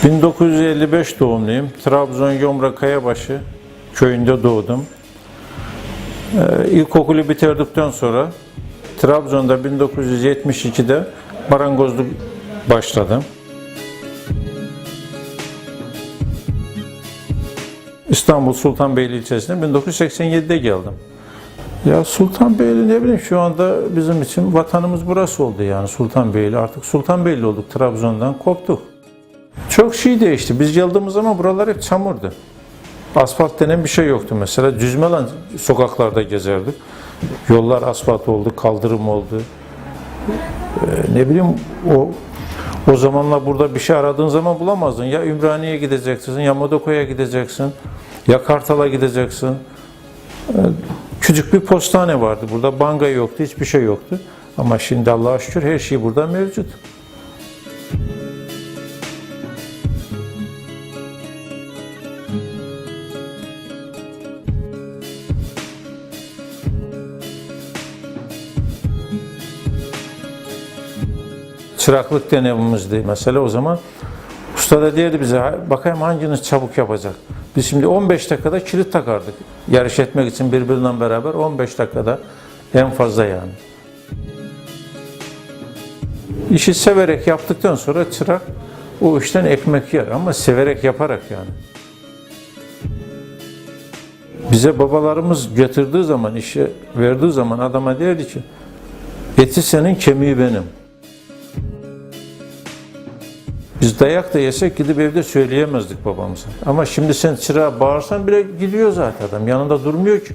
1955 doğumluyum. Trabzon Yomra Kayabaşı köyünde doğdum. İlkokulu bitirdikten sonra Trabzon'da 1972'de marangozluk başladım. İstanbul Sultanbeyli ilçesine 1987'de geldim. Ya Sultanbeyli ne bileyim şu anda bizim için vatanımız burası oldu yani Sultanbeyli. Artık Sultanbeyli olduk, Trabzon'dan koptuk. Çok şey değişti. Biz geldiğimiz zaman buralar hep çamurdu. Asfalt denen bir şey yoktu mesela. Düzmelen sokaklarda gezerdik. Yollar asfalt oldu, kaldırım oldu. Ne bileyim o zamanlar burada bir şey aradığın zaman bulamazdın. Ya Ümraniye'ye gideceksin, ya Modoko'ya gideceksin, ya Kartal'a gideceksin. Küçük bir postane vardı. Burada banka yoktu, hiçbir şey yoktu. Ama şimdi Allah'a şükür her şey burada mevcut. Çıraklık dönemimizdi mesela o zaman. Usta da derdi bize, bakayım hanginiz çabuk yapacak. Biz şimdi 15 dakikada kilit takardık. Yarış etmek için birbirinden beraber 15 dakikada en fazla yani. İşi severek yaptıktan sonra çırak o işten ekmek yer ama severek yaparak yani. Bize babalarımız getirdiği zaman, işe verdiği zaman adama derdi ki, eti senin, kemiği benim. Biz dayak da yesek gidip evde söyleyemezdik babamıza. Ama şimdi sen çırağa bağırsan bile gidiyor zaten adam. Yanında durmuyor ki.